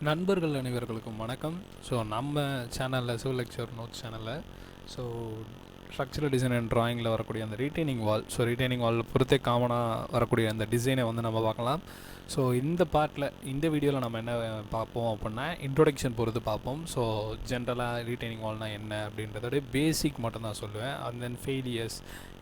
நண்பர்கள் அனைவர்களுக்கும் வணக்கம். ஸோ நம்ம சேனலில் சிவில் லெக்சர் நோட்ஸ் சேனலில் ஸோ ஸ்ட்ரக்சரல் டிசைன் அண்ட் ட்ராயிங்கில் வரக்கூடிய அந்த ரீட்டைனிங் வால், ஸோ ரீட்டைனிங் வால் பொறுத்தே காமனாக வரக்கூடிய அந்த டிசைனை வந்து நம்ம பார்க்கலாம். ஸோ இந்த பார்ட்டில் இந்த வீடியோவில் நம்ம என்ன பார்ப்போம் அப்படின்னா இன்ட்ரோடக்ஷன் பொறுத்து பார்ப்போம். ஸோ ஜென்ரலாக ரீட்டைனிங் வால்னால் என்ன அப்படின்றதோடைய பேசிக் மட்டும் தான் சொல்லுவேன். அண்ட் தென் ஃபெயிலியர்ஸ்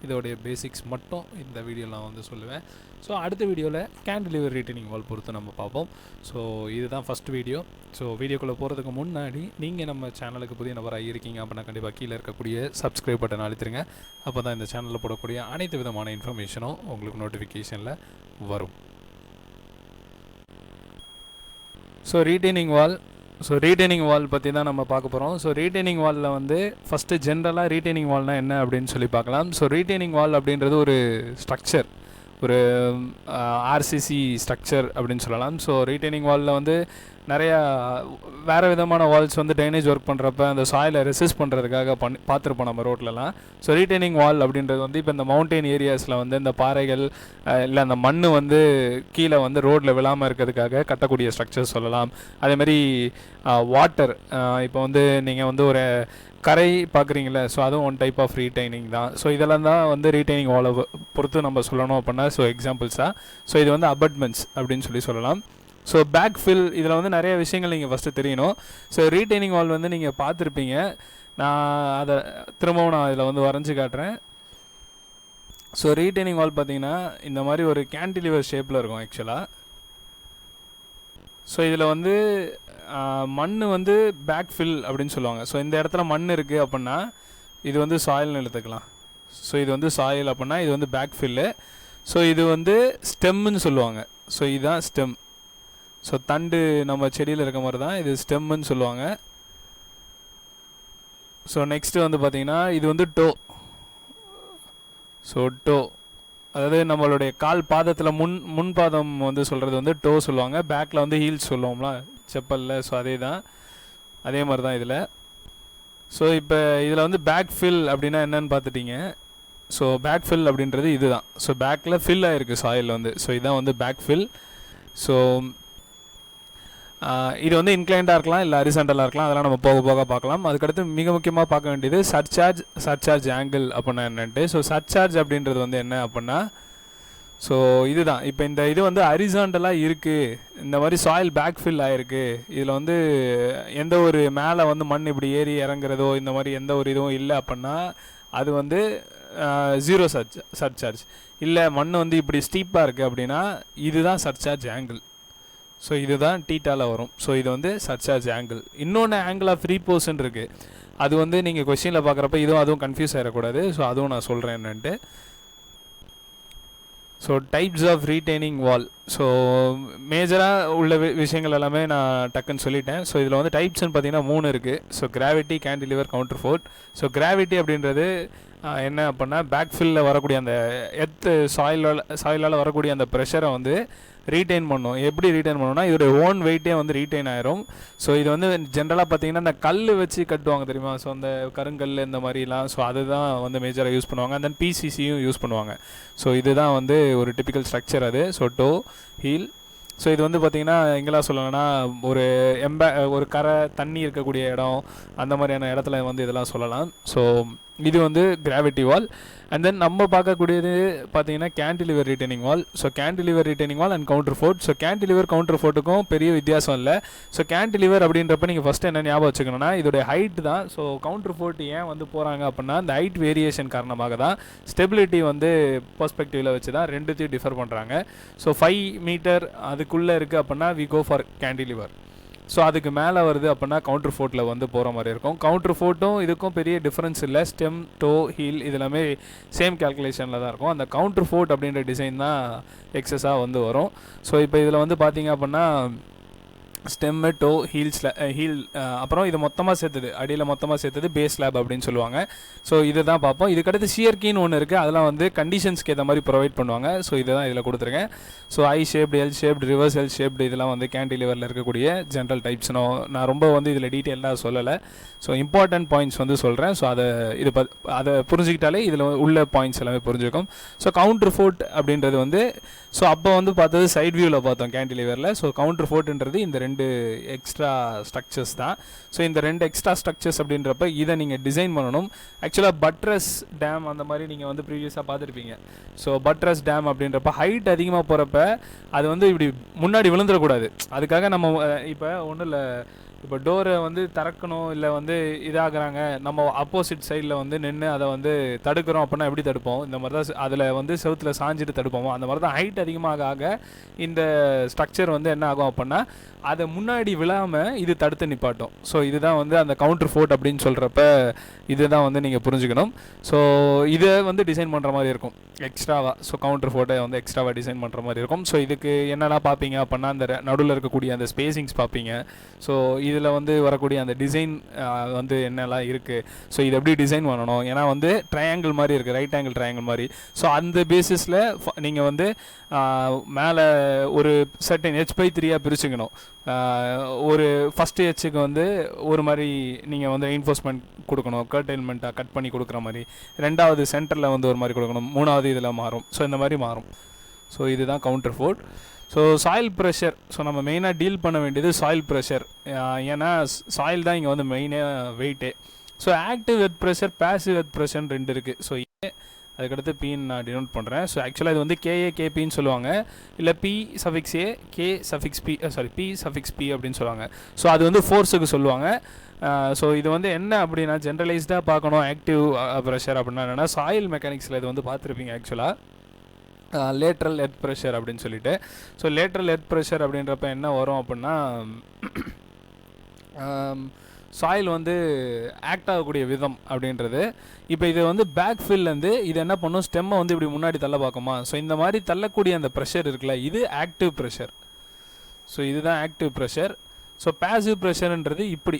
இதோடைய பேசிக்ஸ் மட்டும் இந்த வீடியோவில் நான் வந்து சொல்லுவேன். ஸோ அடுத்த வீடியோவில் கேண்டிலிவர் ரீட்டைனிங் வால் பொறுத்து நம்ம பார்ப்போம். ஸோ இதுதான் ஃபஸ்ட் வீடியோ. ஸோ வீடியோக்குள்ளே போகிறதுக்கு முன்னாடி நீங்கள் நம்ம சேனலுக்கு புதிய நபராக இருக்கீங்க அப்படின்னா கண்டிப்பாக கீழே இருக்கக்கூடிய சப்ஸ்கிரைப் பட்டன் அழுத்திருங்க. அப்போ தான் இந்த சேனலில் போடக்கூடிய அனைத்து விதமான இன்ஃபர்மேஷனும் உங்களுக்கு நோட்டிஃபிகேஷனில் வரும். ஸோ ரீட்டைனிங் வால் பற்றி தான் நம்ம பார்க்க போகிறோம். ஸோ ரீட்டைனிங் வாலில் வந்து ஃபஸ்ட்டு ஜென்ரலாக ரீட்டைனிங் வால்னால் என்ன அப்படின்னு சொல்லி பார்க்கலாம். ஸோ ரீட்டைனிங் வால் அப்படின்றது ஒரு ஸ்ட்ரக்சர், ஒரு ஆர்சிசி ஸ்ட்ரக்சர் அப்படின்னு சொல்லலாம். ஸோ ரீட்டைனிங் வாலில் வந்து நிறையா வேறு விதமான வால்ஸ் வந்து ட்ரைனேஜ் ஒர்க் பண்ணுறப்ப அந்த சாயிலை ரெசிஸ்ட் பண்ணுறதுக்காக பார்த்துருப்போம் நம்ம ரோட்லலாம். ஸோ ரீட்டைனிங் வால் அப்படின்றது வந்து இப்போ இந்த மவுண்டெயின் ஏரியாஸில் வந்து இந்த பாறைகள் இல்லை அந்த மண் வந்து கீழே வந்து ரோட்டில் விழாமல் இருக்கிறதுக்காக கட்டக்கூடிய ஸ்ட்ரக்சர்ஸ் சொல்லலாம். அதேமாதிரி வாட்டர், இப்போ வந்து நீங்கள் வந்து ஒரு கரை பார்க்குறீங்களே, ஸோ அதுவும் ஒன் டைப் ஆஃப் ரீட்டைனிங் தான். ஸோ இதெல்லாம் தான் வந்து ரீட்டைனிங் வாலை பொறுத்து நம்ம சொல்லணும் அப்படின்னா ஸோ எக்ஸாம்பிள்ஸாக ஸோ இது வந்து அபட்மெண்ட்ஸ் அப்படின்னு சொல்லலாம். ஸோ பேக் ஃபில் இதில் வந்து நிறைய விஷயங்கள் நீங்கள் ஃபஸ்ட்டு தெரியணும். ஸோ ரீட்டைனிங் வால் வந்து நீங்கள் பார்த்துருப்பீங்க. நான் அதை திரும்பவும் நான் இதில் வந்து வரைஞ்சி காட்டுறேன். ஸோ ரீட்டைனிங் வால் பார்த்தீங்கன்னா இந்த மாதிரி ஒரு கேன்டிலிவர் ஷேப்பில் இருக்கும் ஆக்சுவலாக. ஸோ இதில் வந்து மண் வந்து பேக் ஃபில் அப்படின்னு சொல்லுவாங்க. ஸோ இந்த இடத்துல மண் இருக்குது அப்படின்னா இது வந்து சாயில்னு எடுத்துக்கலாம். ஸோ இது வந்து சாயில் அப்படின்னா இது வந்து பேக் ஃபில்லு. ஸோ இது வந்து ஸ்டெம்முன்னு சொல்லுவாங்க. ஸோ இதுதான் ஸ்டெம். ஸோ தண்டு நம்ம செடியில் இருக்க மாதிரி தான் இது ஸ்டெம்முன்னு சொல்லுவாங்க. ஸோ நெக்ஸ்ட்டு வந்து பார்த்திங்கன்னா இது வந்து டோ. ஸோ டோ அதாவது நம்மளுடைய கால் பாதத்தில் முன் பாதம் வந்து சொல்கிறது வந்து டோ சொல்லுவாங்க. பேக்கில் வந்து ஹீல்ஸ் சொல்லுவோம்ல செப்பலில். ஸோ அதே மாதிரி தான் இதில். ஸோ இப்போ இதில் வந்து பேக் ஃபில் அப்படின்னா என்னன்னு பார்த்துட்டிங்க. ஸோ பேக் ஃபில் அப்படின்றது இது தான். ஸோ பேக்கில் ஃபில் ஆகிருக்கு சாயில் வந்து. ஸோ இதுதான் வந்து பேக் ஃபில். ஸோ இது வந்து இன்க்ளைண்டாக இருக்கலாம் இல்லை ஹரிசாண்டலாக இருக்கலாம். அதெல்லாம் நம்ம போக போக பார்க்கலாம். அதுக்கடுத்து மிக முக்கியமாக பார்க்க வேண்டியது சர்சார்ஜ் ஆங்கிள் அப்படின்னா என்னன்ட்டு. ஸோ சர்சார்ஜ் அப்படின்றது வந்து என்ன அப்படின்னா ஸோ இதுதான். இப்போ இந்த இது வந்து ஹரிசாண்டலாக இருக்குது, இந்த மாதிரி சாயில் பேக் ஃபில் ஆகிருக்கு, இதில் வந்து எந்த ஒரு மேலே வந்து மண் இப்படி ஏறி இறங்குறதோ இந்த மாதிரி எந்த ஒரு இதுவும் இல்லை அப்படின்னா அது வந்து ஜீரோ சர்சார்ஜ். இல்லை மண் வந்து இப்படி ஸ்டீப்பாக இருக்குது அப்படின்னா இதுதான் சர்சார்ஜ் ஆங்கிள். ஸோ இதுதான் டீட்டாவில் வரும். ஸோ இது வந்து சர்சார்ஜ் ஆங்கிள். இன்னொன்று ஆங்கிள் ஆஃப் ரீபோஷன் இருக்குது. அது வந்து நீங்கள் கொஸ்டினில் பார்க்குறப்ப அதுவும் கன்ஃபியூஸ் ஆகிடக்கூடாது. ஸோ அதுவும் நான் சொல்கிறேன் என்னன்ட்டு. So types of retaining wall. So மேஜராக உள்ள விஷயங்கள் எல்லாமே நான் டக்குன்னு சொல்லிட்டேன். ஸோ இதில் வந்து டைப்ஸ்ன்னு பார்த்தீங்கன்னா 3 இருக்குது. So gravity, cantilever, counterfort. So gravity அப்படின்றது என்ன அப்படின்னா பேக் ஃபில்லில் வரக்கூடிய அந்த சாயிலால் வரக்கூடிய அந்த ப்ரெஷரை வந்து ரீட்டைன் பண்ணும். எப்படி ரீட்டைன் பண்ணணும்னா இதோடைய ஓன் வெயிட்டே வந்து ரீட்டைன் ஆயிரும். ஸோ இது வந்து ஜென்ரலாக பார்த்தீங்கன்னா இந்த கல் வச்சு கட்டுவாங்க தெரியுமா. ஸோ அந்த கருங்கல் இந்த மாதிரிலாம். ஸோ அதுதான் வந்து மேஜராக யூஸ் பண்ணுவாங்க. அண்ட் தென் பிசிசியும் யூஸ் பண்ணுவாங்க. ஸோ இதுதான் வந்து ஒரு டிப்பிக்கல் ஸ்ட்ரக்சர் அது. So toe, heel. ஸோ இது வந்து பார்த்திங்கன்னா எங்கெல்லாம் சொல்லலைன்னா ஒரு கரை தண்ணி இருக்கக்கூடிய இடம் அந்த மாதிரியான இடத்துல வந்து இதெல்லாம் சொல்லலாம். ஸோ இது வந்து கிராவிட்டி வால். அண்ட் தென் நம்ம பார்க்கக்கூடியது பார்த்தீங்கன்னா cantilever retaining wall. So cantilever retaining wall and counterfort. So cantilever கவுண்டர் ஃபோர்ட்டுக்கும் பெரிய வித்தியாசம் இல்லை. ஸோ கேண்டிலிவர் அப்படின்றப்ப நீங்கள் ஃபஸ்ட்டு என்ன ஞாபகம் வச்சுக்கணும்னா இதோடைய ஹைட் தான். ஸோ கவுண்டர் ஃபோர்ட் ஏன் வந்து போகிறாங்க அப்படின்னா இந்த ஹைட் வேரியேஷன் காரணமாக தான். ஸ்டெபிலிட்டி வந்து பெர்ஸ்பெக்டிவில் வச்சு தான் ரெண்டுத்தையும் டிஃபர் பண்ணுறாங்க. ஸோ 5 மீட்டர் அதுக்குள்ளே இருக்குது அப்படின்னா we go for cantilever. So அதுக்கு மேலே வருது அப்படின்னா கவுண்டர் ஃபோர்ட்டில் வந்து போகிற மாதிரி இருக்கும். கவுண்டர் ஃபோர்ட்டும் இதுக்கும் பெரிய டிஃப்ரென்ஸ் இல்லை. ஸ்டெம், டோ, ஹீல் இதெல்லாமே சேம் கேல்குலேஷனில் தான் இருக்கும். அந்த கவுண்டர் ஃபோர்ட் அப்படின்ற டிசைன் தான் எக்ஸஸாக வந்து வரும். ஸோ இப்போ இதில் வந்து பார்த்திங்க அப்படின்னா ஸ்டெம்மு, டோ, ஹீல் அப்புறம் இது மொத்தமாக சேர்த்தது, அடியில் மொத்தமாக சேர்த்தது பேஸ் ஸ்லாப் அப்படின்னு சொல்லுவாங்க. ஸோ இதை தான் பார்ப்போம். இதுக்கடுத்து ஷியர்கின்னு ஒன்று இருக்குது. அதெல்லாம் வந்து கண்டிஷன்ஸ்க்கு ஏற்ற மாதிரி ப்ரொவைட் பண்ணுவாங்க. ஸோ இதை தான் இதில் கொடுத்துருக்கேன். So I shaped, L shaped, reverse L shaped இதெல்லாம் வந்து கேண்டிலிவரில் இருக்கக்கூடிய ஜென்ரல் டைப்ஸ்னோ நான் ரொம்ப வந்து இதில் டீட்டெயிலாக சொல்லலை. ஸோ இம்பார்ட்டன்ட் பாயிண்ட்ஸ் வந்து சொல்கிறேன். ஸோ அதை புரிஞ்சுக்கிட்டாலே இதில் உள்ள பாயிண்ட்ஸ் எல்லாமே புரிஞ்சுக்கும். ஸோ கவுண்டர் ஃபோர்ட் அப்படின்றது வந்து ஸோ அப்போ வந்து பார்த்தது சைட் வியூவில் பார்த்தோம் கேண்டிலிவரில். ஸோ கவுண்டர் ஃபோர்ட்ன்றது இந்த 2 2 எக்ஸ்ட்ரா ஸ்ட்ரக்சர்ஸ் தான். ஸோ இந்த 2 எக்ஸ்ட்ரா ஸ்ட்ரக்சர்ஸ் அப்படின்றப்ப இதை நீங்கள் டிசைன் பண்ணணும். ஆக்சுவலாக பட்ரஸ் டேம் அந்த மாதிரி நீங்கள் வந்து ப்ரீவியஸாக பார்த்துருப்பீங்க. ஸோ பட்ரஸ் டேம் அப்படின்றப்ப ஹைட் அதிகமாக போகிறப்ப அது வந்து இப்படி முன்னாடி விழுந்துடக்கூடாது. அதுக்காக நம்ம இப்போ ஒன்றும் இல்லை, இப்போ டோரை வந்து திறக்கணும் இல்லை வந்து இதாகிறாங்க, நம்ம அப்போசிட் சைடில் வந்து நின்று அதை வந்து தடுக்கிறோம் அப்படின்னா எப்படி தடுப்போம்? இந்த மாதிரி தான் அதில் வந்து செவுத்தில் சாஞ்சிட்டு தடுப்போமோ அந்த மாதிரி தான் ஹைட் அதிகமாக ஆக இந்த ஸ்ட்ரக்சர் வந்து என்ன ஆகும் அப்படின்னா அதை முன்னாடி விழாமல் இது தடுத்து நிப்பாட்டும். ஸோ இதுதான் வந்து அந்த கவுண்டர் ஃபோர்ட் அப்படின்னு சொல்கிறப்ப இதுதான் வந்து நீங்கள் புரிஞ்சுக்கணும். ஸோ இதை வந்து டிசைன் பண்ணுற மாதிரி இருக்கும் எக்ஸ்ட்ராவாக. ஸோ கவுண்டர் ஃபோர்ட்டை வந்து எக்ஸ்ட்ராவாக டிசைன் பண்ணுற மாதிரி இருக்கும். ஸோ இதுக்கு என்னெல்லாம் பார்ப்பீங்க அப்படின்னா அந்த நடுவில் இருக்கக்கூடிய அந்த ஸ்பேசிங்ஸ் பார்ப்பீங்க. ஸோ இதில் வந்து வரக்கூடிய அந்த டிசைன் வந்து என்னெல்லாம் இருக்குது, ஸோ இது எப்படி டிசைன் பண்ணணும், ஏன்னா வந்து ட்ரையாங்கிள் மாதிரி இருக்குது, ரைட் ஆங்கிள் ட்ரையாங்கிள் மாதிரி. ஸோ அந்த பேசிஸில் நீங்கள் வந்து மேலே ஒரு சர்டன் h/3 பிரிச்சுக்கணும். ஒரு ஃபஸ்ட்டு ஹெச்சுக்கு வந்து ஒரு மாதிரி நீங்கள் வந்து ரெயின்ஃபோர்ஸ்மெண்ட் கொடுக்கணும், கர்டைல்மெண்ட்டாக கட் பண்ணி கொடுக்குற மாதிரி. ரெண்டாவது சென்டரில் வந்து ஒரு மாதிரி கொடுக்கணும், மூணாவது இதில் மாறும். ஸோ இந்த மாதிரி மாறும். ஸோ இதுதான் counterfort. So soil pressure, so நம்ம மெயினாக டீல் பண்ண வேண்டியது சாயில் ப்ரெஷர். ஏன்னா சாயில் தான் இங்கே வந்து மெயினாக வெயிட்டே. So active earth pressure, passive earth ப்ரெஷர்னு 2 இருக்குது. ஸோ அதுக்கடுத்து பின்னு நான் டினோட் பண்ணுறேன். ஸோ ஆக்சுவலாக இது வந்து கேஏ கேபின்னு சொல்லுவாங்க, இல்லை P(A) P(P) அப்படின்னு சொல்லுவாங்க. ஸோ அது வந்து ஃபோர்ஸுக்கு சொல்லுவாங்க. ஸோ இது வந்து என்ன அப்படின்னா ஜென்ரலைஸ்டாக பார்க்கணும். ஆக்டிவ் ப்ரெஷர் அப்படின்னா என்னென்னா சாயில் மெக்கானிக்ஸில் இது வந்து பார்த்துருப்பீங்க ஆக்சுவலாக லேட்ரல் எர்த் ப்ரெஷர் அப்படின்னு சொல்லிட்டு. ஸோ லேட்ரல் எர்த் ப்ரெஷர் அப்படின்றப்ப என்ன வரும் அப்படின்னா சாயில் வந்து ஆக்ட் ஆகக்கூடிய விதம் அப்படின்றது. இப்போ இது வந்து பேக் ஃபில்லேருந்து இது என்ன பண்ணும், ஸ்டெம்மை வந்து இப்படி முன்னாடி தள்ள பார்க்குமா. ஸோ இந்த மாதிரி தள்ளக்கூடிய அந்த ப்ரெஷர் இருக்குல்ல, இது ஆக்டிவ் ப்ரெஷர். ஸோ இதுதான் ஆக்டிவ் ப்ரெஷர். ஸோ பேசிவ் ப்ரெஷர்ன்றது இப்படி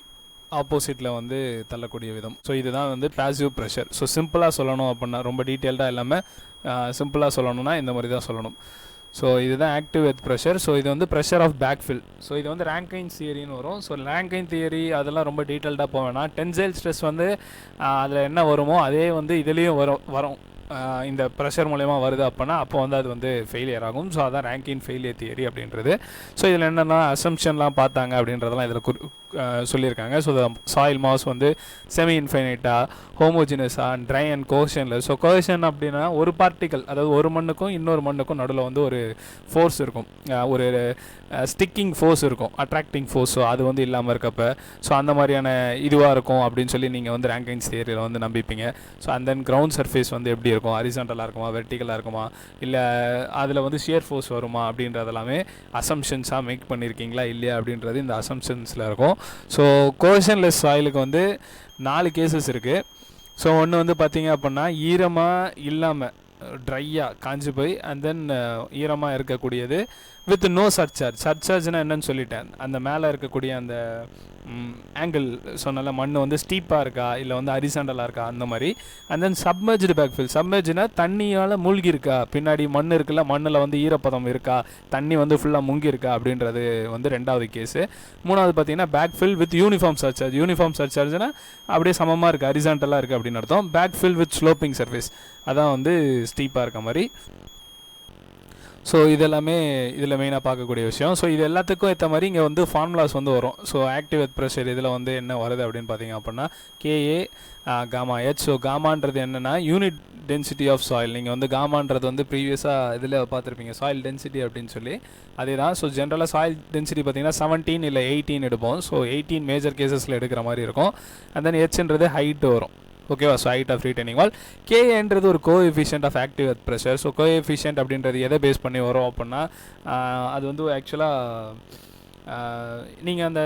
ஆப்போசிட்டில் வந்து தள்ளக்கூடிய விதம். ஸோ இதுதான் வந்து பேசிவ் ப்ரெஷர். ஸோ சிம்பிளாக சொல்லணும் அப்படின்னா, ரொம்ப டீட்டெயில்டாக இல்லாமல் சிம்பிளாக சொல்லணும்னா இந்த மாதிரி தான் சொல்லணும். ஸோ இதுதான் ஆக்டிவ் எர்த் ப்ரெஷர். ஸோ இது வந்து pressure of backfill. So இது வந்து ரேங்கைன்ஸ் தியரின்னு வரும். ஸோ ரேங்கைன் தியரி அதெல்லாம் ரொம்ப டீட்டெயில்டாக போவேன்னா, டென்சைல் ஸ்ட்ரெஸ் வந்து அதில் என்ன வருமோ அதே வந்து இதுலேயும் வரும். இந்த ப்ரெஷர் மூலயமா வருது அப்படின்னா அப்போ வந்து அது வந்து ஃபெயிலியர் ஆகும். ஸோ அதான் ரேங்கின் ஃபெயிலியர் தியரி அப்படின்றது. ஸோ இதில் என்னென்னா அசம்ஷன்லாம் பார்த்தாங்க அப்படின்றதெல்லாம் இதில் சொல்லியிருக்காங்க. ஸோ சாயில் மாஸ் வந்து செமி இன்ஃபைனைட்டாக, ஹோமோஜினஸாக, ட்ரை அண்ட் கோஷனில். ஸோ கோஷன் அப்படின்னா ஒரு பார்ட்டிக்கல், அதாவது ஒரு மண்ணுக்கும் இன்னொரு மண்ணுக்கும் நடுவில் வந்து ஒரு ஃபோர்ஸ் இருக்கும், ஒரு ஸ்டிக்கிங் ஃபோர்ஸ் இருக்கும், அட்ராக்டிங் ஃபோர்ஸ். ஸோ அது வந்து இல்லாமல் இருக்கப்போ ஸோ அந்த மாதிரியான இதுவாக இருக்கும் அப்படின்னு சொல்லி நீங்கள் வந்து ரேங்கைன்ஸ் தியரியில் வந்து நம்பிப்பீங்க. So and then ground surface வந்து எப்படி இருக்கும், ஹரிசாண்டலாக இருக்குமா, வெர்டிகலாக இருக்குமா, இல்லை அதில் வந்து ஷியர் ஃபோர்ஸ் வருமா அப்படின்றதெல்லாமே அசம்ஷன்ஸாக மேக் பண்ணியிருக்கீங்களா இல்லையா அப்படின்றது இந்த அசம்ஷன்ஸில் இருக்கும். ஸோ கோஷன்லெஸ் சாயிலுக்கு வந்து 4 கேசஸ் இருக்குது. ஸோ ஒன்று வந்து பார்த்திங்க அப்படின்னா ஈரமாக இல்லாமல் ட்ரையாக காஞ்சி போய் அண்ட் தென் ஈரமாக இருக்கக்கூடியது வித் நோ சர்சார்ஜ். சர்சார்ஜ்னால் என்னன்னு சொல்லிட்டேன், அந்த மேலே இருக்கக்கூடிய அந்த ஆங்கிள் சொன்னால மண் வந்து ஸ்டீப்பாக இருக்கா இல்லை வந்து ஹரிசாண்டலாக இருக்கா அந்த மாதிரி. And then submerged backfill. சப்மர்ஜ்னா தண்ணியால் மூழ்கி இருக்கா, பின்னாடி மண் இருக்குல்ல, மண்ணில் வந்து ஈரப்பதம் இருக்கா, தண்ணி வந்து ஃபுல்லாக மூங்கி இருக்கா அப்படின்றது வந்து 2வது கேஸு. 3வது பார்த்தீங்கன்னா backfill with uniform surcharge. Uniform சர்சார்ஜ்னா அப்படியே சமமாக இருக்குது, ஹரிசாண்டலாக இருக்குது அப்படின்னு அர்த்தம். பேக்ஃபில் வித் ஸ்லோப்பிங் சர்ஃபேஸ், அதான் வந்து ஸ்டீப்பாக இருக்க மாதிரி. ஸோ இதெல்லாமே இதில் மெயினாக பார்க்கக்கூடிய விஷயம். ஸோ இது எல்லாத்துக்கும் ஏற்ற மாதிரி இங்கே வந்து ஃபார்முலாஸ் வந்து வரும். ஸோ ஆக்டிவ் எர்த் ப்ரெஷர் இதில் வந்து என்ன வருது அப்படின்னு பார்த்தீங்க அப்படின்னா KA காமா H. ஸோ காமான்றது என்னென்னா யூனிட் டென்சிட்டி ஆஃப் சாயில். நீங்கள் வந்து காமான்றது வந்து ப்ரீவியஸாக இதில் பார்த்துருப்பீங்க சாயில் டென்சிட்டி அப்படின்னு சொல்லி, அதே தான். ஸோ ஜென்ரலாக சாயில் டென்சிட்டி பார்த்தீங்கன்னா 17 இல்லை 18 எடுப்போம். ஸோ 18 மேஜர் கேசஸில் எடுக்கிற மாதிரி இருக்கும். அண்ட் தென் Hன்றது ஹைட்டு வரும், ஓகேவா. So height of retaining wall. KAன்றது ஒரு coefficient of active earth pressure. So coefficient அப்படின்றது எதை பேஸ் பண்ணி வரும் அப்படின்னா அது வந்து ஆக்சுவலாக நீங்கள் அந்த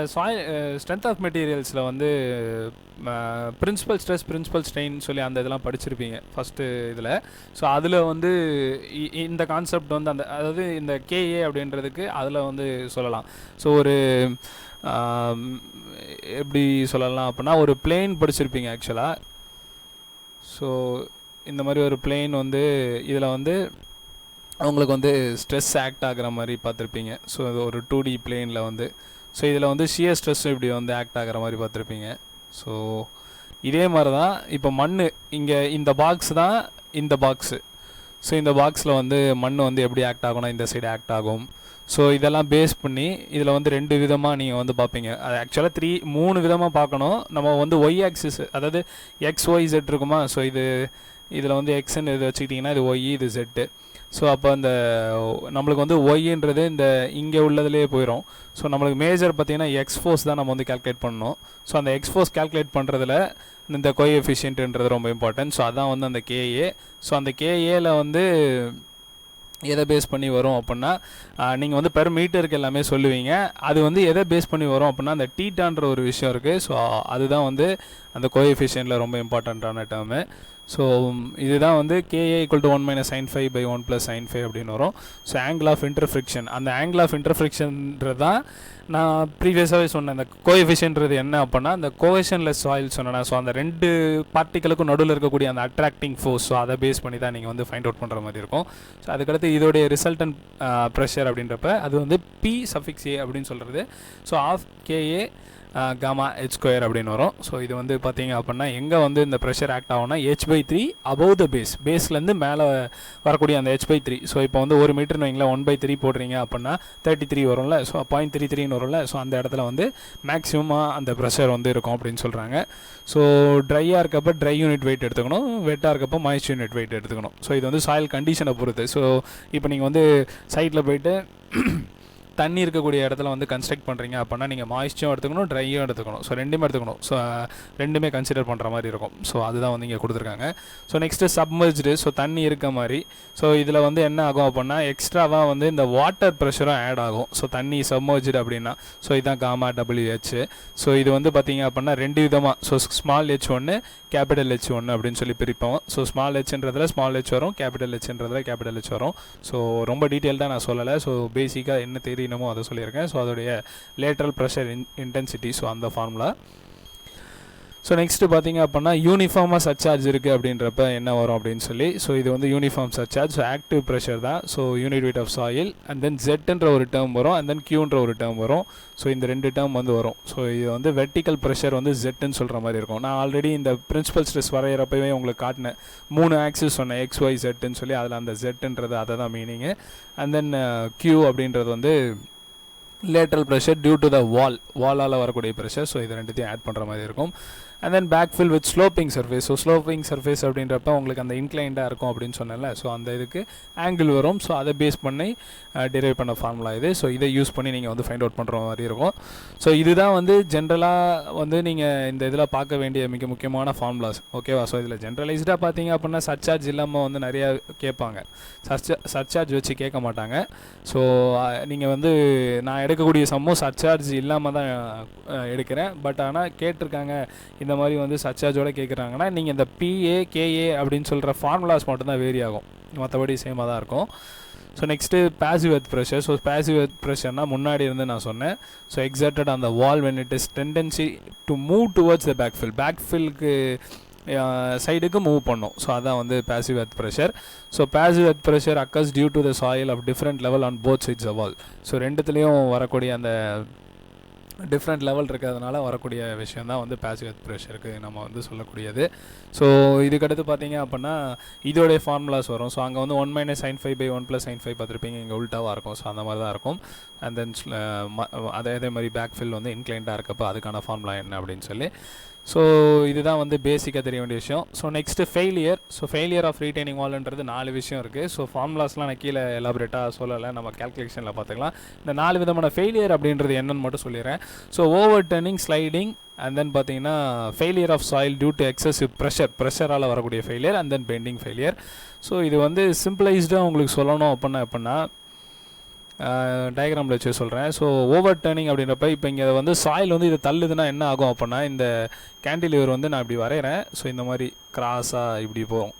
ஸ்ட்ரென்த் ஆஃப் மெட்டீரியல்ஸில் வந்து பிரின்சிபல் ஸ்ட்ரெஸ் பிரின்சிபல் ஸ்ட்ரெயின் சொல்லி அந்த இதெல்லாம் படிச்சிருப்பீங்க ஃபஸ்ட்டு இதில். ஸோ அதில் வந்து இந்த கான்செப்ட் வந்து அந்த அதாவது இந்த KA அப்படின்றதுக்கு அதில் வந்து சொல்லலாம். ஸோ ஒரு எப்படி சொல்லலாம் அப்படின்னா ஒரு பிளேன் படிச்சிருப்பீங்க ஆக்சுவலாக. ஸோ இந்த மாதிரி ஒரு பிளேன் வந்து இதில் வந்து அவங்களுக்கு வந்து ஸ்ட்ரெஸ் ஆக்ட் ஆகிற மாதிரி பார்த்துருப்பீங்க. ஸோ இது ஒரு 2D பிளேனில் வந்து ஸோ இதில் வந்து ஷியர் ஸ்ட்ரெஸ்ஸும் இப்படி வந்து ஆக்ட் ஆகிற மாதிரி பார்த்துருப்பீங்க. ஸோ இதே மாதிரி தான் இப்போ மண் இங்கே இந்த பாக்ஸ் தான் இந்த பாக்ஸு. ஸோ இந்த பாக்ஸில் வந்து மண் வந்து எப்படி ஆக்ட் ஆகும்னா இந்த சைடு ஆக்ட் ஆகும். ஸோ இதெல்லாம் பேஸ் பண்ணி இதில் வந்து 2 விதமாக நீங்கள் வந்து பார்ப்பீங்க. அது ஆக்சுவலாக 3 விதமாக பார்க்கணும். நம்ம வந்து ஒய் ஆக்சிஸ், அதாவது XYZ இருக்குமா. ஸோ இதில் வந்து எக்ஸ்ன்னு இது வச்சுக்கிட்டிங்கன்னா இது ஒய், இது ஜெட்டு. ஸோ அப்போ அந்த நம்மளுக்கு வந்து ஒய்ன்றது இந்த இங்கே உள்ளதுலேயே போயிடும். ஸோ நம்மளுக்கு மேஜர் பார்த்திங்கன்னா எக்ஸ் ஃபோர்ஸ் தான் நம்ம வந்து கால்குலேட் பண்ணணும். ஸோ அந்த எக்ஸ் ஃபோர்ஸ் கால்குலேட் பண்ணுறதுல இந்த கோஎஃபிஷியன்ட்ன்றது ரொம்ப இம்பார்ட்டன்ட். ஸோ அதான் வந்து அந்த கேஏ. ஸோ அந்த கேஏல வந்து எதை பேஸ் பண்ணி வரும் அப்படின்னா நீங்கள் வந்து பெர் மீட்டருக்கு எல்லாமே சொல்லுவீங்க. அது வந்து எதை பேஸ் பண்ணி வரும் அப்படின்னா அந்த டீட்டான்ற ஒரு விஷயம் இருக்குது. ஸோ அதுதான் வந்து அந்த கோஎஃபிஷியன்ட்டில் ரொம்ப இம்பார்ட்டண்ட்டான டேர்மு. ஸோ இதுதான் வந்து KA = 1 - sin phi / 1 + sin phi அப்படின்னு வரும். ஸோ ஆங்கிள் ஆஃப் இன்டர்ஃப்ரிக்ஷன், அந்த ஆங்கிள் ஆஃப் இன்டர்ஃப்ரிக்ஷன்றது தான் நான் ப்ரீவியஸாகவே சொன்னேன். அந்த கோஎஃபிஷியன்ட்றது என்ன அப்படின்னா அந்த கோஹெஷன்லெஸ் சாயில் சொன்னேன். ஸோ அந்த 2 பார்ட்டிகளுக்கும் நடுவில் இருக்கக்கூடிய அந்த அட்ராக்டிங் ஃபோர்ஸ், ஸோ அதை பேஸ் பண்ணி தான் நீங்கள் வந்து ஃபைண்ட் அவுட் பண்ணுற மாதிரி இருக்கும். ஸோ அதுக்கடுத்து இதோடைய ரிசல்டன்ட் ப்ரெஷர் அப்படின்றப்ப அது வந்து P(a) அப்படின்னு சொல்கிறது. So of KA gamma h² அப்படின்னு வரும். ஸோ இது வந்து பார்த்தீங்க அப்படின்னா எங்கே வந்து இந்த ப்ரெஷர் ஆக்ட் ஆகும்னா h/3 above the பேஸ்லேருந்து மேலே வரக்கூடிய அந்த h/3. ஸோ இப்போ வந்து 1 மீட்டர்னு வைங்களேன், 1/3 போடுறீங்க அப்படின்னா 33 வரும்ல. ஸோ 0.33 வரும்ல. ஸோ அந்த இடத்துல வந்து மேக்ஸிமமாக அந்த ப்ரெஷர் வந்து இருக்கும் அப்படின்னு சொல்கிறாங்க. ஸோ ட்ரையாக இருக்கப்போ ட்ரை யூனிட் வெயிட் எடுத்துக்கணும், வெட்டாக இருக்கப்போ மாய்ஸ்ட் யூனிட் வெயிட் எடுத்துக்கணும். ஸோ இது வந்து சாயில் கண்டிஷனை பொறுத்து. ஸோ இப்போ நீங்கள் வந்து சைட்டில் போயிட்டு தண்ணி இருக்கக்கூடிய இடத்துல வந்து கன்ஸ்ட்ரக்ட் பண்ணுறீங்க அப்படின்னா நீங்கள் மாய்ஸ்டும் எடுத்துக்கணும், ட்ரையும் எடுத்துக்கணும். ஸோ 2மே எடுத்துக்கணும். ஸோ 2மே கன்சிடர் பண்ணுற மாதிரி இருக்கும். ஸோ அதுதான் வந்து இங்கே கொடுத்துருக்காங்க. ஸோ நெக்ஸ்ட்டு சப்மர்ஜ்டு, ஸோ தண்ணி இருக்க மாதிரி. ஸோ இதில் வந்து என்ன ஆகும் அப்படின்னா எக்ஸ்ட்ராவாக வந்து இந்த வாட்டர் ப்ரெஷரும் ஆட் ஆகும். ஸோ தண்ணி சப்மர்ஜ்டு அப்படின்னா ஸோ இதுதான் gamma WH. ஸோ இது வந்து பார்த்தீங்க அப்படின்னா 2 விதமாக, so small h1 capital H1 அப்படின்னு சொல்லி பிரிப்போம். ஸோ ஸ்மால் ஹெச்ன்றதுல ஸ்மால் ஹெச் வரும், கேபிட்டல் ஹெச்ன்றதுல கேபிட்டல் ஹெச் வரும். ஸோ ரொம்ப டீட்டெயில்டாக நான் சொல்லலை. ஸோ பேசிக்காக என்ன தெரியணுமோ அதை சொல்லியிருக்கேன். ஸோ அதோடைய லேட்ரல் ப்ரெஷர் இன்டென்சிட்டி, ஸோ அந்த ஃபார்முலா. ஸோ நெக்ஸ்ட்டு பார்த்தீங்க அப்படின்னா யூனிஃபார்மாக சர்சார்ஜ் இருக்குது அப்படின்றப்ப என்ன வரும் அப்படின்னு சொல்லி. ஸோ இது வந்து uniform surcharge. So active pressure தான். So unit weight of soil and then ஜெட்ன்ற ஒரு டேர்ம் வரும், அண்ட் தென் கியூன்ற ஒரு டேர்ம் வரும். ஸோ இந்த 2 டேர்ம் வந்து வரும். ஸோ இது வந்து வெர்டிக்கல் ப்ரெஷர் வந்து ஜெட்டுன்னு சொல்கிற மாதிரி இருக்கும். நான் ஆல்ரெடி இந்த பிரின்சிபல் ஸ்ட்ரெஸ் வரைகிறப்பவே உங்களுக்கு காட்டினேன். 3 ஆக்சிஸ் சொன்னேன், XYZன்னு சொல்லி. அதில் அந்த ஜெட்டுன்றது அதை தான் மீனிங்கு. அண்ட் தென் கியூ அப்படின்றது வந்து lateral pressure due to the வாலால் வரக்கூடிய ப்ரெஷர். ஸோ இது 2த்தையும் ஆட் பண்ணுற மாதிரி இருக்கும். And then backfill with sloping surface. So sloping surface அப்படின்றப்ப உங்களுக்கு அந்த இன்க்ளைண்டாக இருக்கும் அப்படின்னு சொன்னேன்ல. ஸோ அந்த இதுக்கு ஆங்கிள் வரும். ஸோ அதை பேஸ் பண்ணி டிரைவ் பண்ண ஃபார்முலா இது. ஸோ இதை யூஸ் பண்ணி நீங்கள் வந்து ஃபைண்ட் அவுட் பண்ணுற மாதிரி இருக்கும். ஸோ இதுதான் வந்து ஜென்ரலாக வந்து நீங்கள் இந்த இதில் பார்க்க வேண்டிய மிக முக்கியமான ஃபார்முலாஸ். ஓகேவா. ஸோ இதில் ஜென்ரலைஸ்டாக பார்த்தீங்க அப்படின்னா சர்சார்ஜ் இல்லாமல் வந்து நிறையா கேட்பாங்க, சர்சார்ஜ் வச்சு கேட்க மாட்டாங்க. ஸோ நீங்கள் வந்து நான் எடுக்கக்கூடிய சம்மும் சர்சார்ஜ் இல்லாமல் தான் எடுக்கிறேன். பட் ஆனால் கேட்டிருக்காங்க இந்த மாதிரி வந்து சர்சார்ஜோடு கேட்குறாங்கன்னா நீங்கள் இந்த PA KA அப்படின்னு சொல்கிற ஃபார்முலாஸ் மட்டும்தான் வேரி ஆகும், மற்றபடி சேமாக தான் இருக்கும். So next passive earth pressure. So passive earth ப்ரெஷர்னால் முன்னாடி இருந்து நான் சொன்னேன். So exerted on the wall when it is tendency to move towards the பேக்ஃபில்க்கு சைடுக்கு மூவ் பண்ணும். ஸோ அதான் வந்து passive earth pressure. So passive earth pressure occurs due to the soil of different level on both sides of wall. So 2த்துலேயும் வரக்கூடிய அந்த different level இருக்கிறதுனால வரக்கூடிய விஷயம் தான் வந்து பேசிவ் எர்த் ப்ரெஷருக்கு நம்ம வந்து சொல்லக்கூடியது. ஸோ இதுக்கடுத்து பார்த்தீங்க அப்படின்னா இதோடைய ஃபார்முலாஸ் வரும். ஸோ அங்கே வந்து 1 - sin phi / 1 + sin phi பார்த்துருப்பீங்க, இங்கே உல்ட்டாவாக இருக்கும். ஸோ அந்த மாதிரி தான் இருக்கும். அண்ட் தென் அதே மாதிரி பேக்ஃபில் வந்து இன்க்ளைண்டாக இருக்கப்போ அதுக்கான ஃபார்முலா என்ன அப்படின்னு சொல்லி. ஸோ இதுதான் வந்து பேசிக்காக தெரிய வேண்டிய விஷயம். So next failure. So failure of retaining வால்ன்றது 4 விஷயம் இருக்குது. ஸோ ஃபார்முலாஸ்லாம் நான் கீழே எலாபரேட்டாக சொல்லலை, நம்ம கேல்குலேஷனில் பார்த்துக்கலாம். இந்த 4 விதமான ஃபெயிலியர் அப்படின்றது என்னன்னு மட்டும் சொல்லிடுறேன். So overturning, sliding, and then பார்த்தீங்கன்னா failure of soil due to excessive ப்ரெஷரால் வரக்கூடிய failure, and then bending failure. So இது வந்து சிம்பிளைஸ்டாக உங்களுக்கு சொல்லணும் அப்படின்னா டயக்ராமில் வச்சு சொல்கிறேன். ஸோ ஓவர் டர்னிங் அப்படின்றப்ப இப்போ இங்கே வந்து சாயில் வந்து இது தள்ளுதுன்னா என்ன ஆகும் அப்படின்னா இந்த கேண்டிலிவர் வந்து நான் இப்படி வரைகிறேன். ஸோ இந்த மாதிரி கிராஸாக இப்படி போகும்.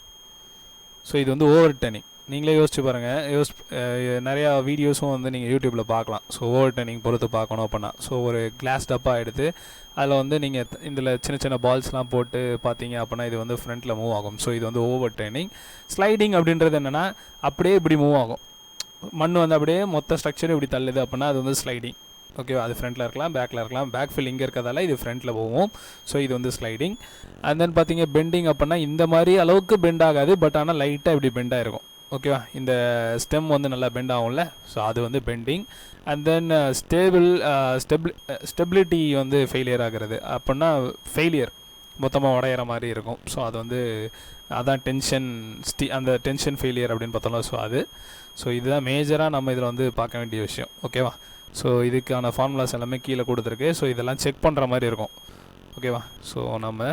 ஸோ இது வந்து ஓவர் டர்னிங். நீங்களே யோசிச்சு பாருங்கள். நிறையா வீடியோஸும் வந்து நீங்கள் யூடியூப்பில் பார்க்கலாம். ஸோ ஓவர் டர்னிங் பொறுத்து பார்க்கணும் அப்படின்னா ஸோ ஒரு கிளாஸ் டப்பா எடுத்து அதில் வந்து நீங்கள் இதில் சின்ன சின்ன பால்ஸ்லாம் போட்டு பார்த்தீங்க அப்படின்னா இது வந்து ஃப்ரண்ட்டில் மூவ் ஆகும். ஸோ இது வந்து ஓவர் டர்னிங். ஸ்லைடிங் அப்படின்றது என்னென்னா அப்படியே இப்படி மூவ் ஆகும். மண் வந்து அப்படியே மொத்த ஸ்ட்ரக்சரும் இப்படி தள்ளுது அப்படின்னா அது வந்து ஸ்லைடிங். ஓகேவா. அது ஃப்ரண்ட்டில் இருக்கலாம், பேக்கில் இருக்கலாம். பேக் ஃபில் இங்கே இருக்கிறதால இது ஃப்ரண்ட்டில் போகும். ஸோ இது வந்து ஸ்லைடிங். அண்ட் தென் பார்த்தீங்க பெண்டிங் அப்படின்னா இந்த மாதிரி அளவுக்கு பெண்ட் ஆகாது, பட் ஆனால் லைட்டாக இப்படி பெண்டாக இருக்கும். ஓகேவா. இந்த ஸ்டெம் வந்து நல்லா பெண்ட் ஆகும்ல, ஸோ அது வந்து பெண்டிங். அண்ட் தென் ஸ்டெபிலிட்டி வந்து ஃபெயிலியர் ஆகிறது அப்படின்னா ஃபெயிலியர் மொத்தமாக உடையிற மாதிரி இருக்கும். ஸோ அது வந்து அதான் டென்ஷன் அந்த டென்ஷன் ஃபெயிலியர் அப்படின்னு பார்த்தோம்ல. ஸோ அது இதுதான் மேஜராக நம்ம இதில் வந்து பார்க்க வேண்டிய விஷயம். ஓகேவா. ஸோ இதுக்கான ஃபார்முலாஸ் எல்லாமே கீழே கொடுத்துருக்கு. ஸோ இதெல்லாம் செக் பண்ணுற மாதிரி இருக்கும். ஓகேவா. ஸோ நம்ம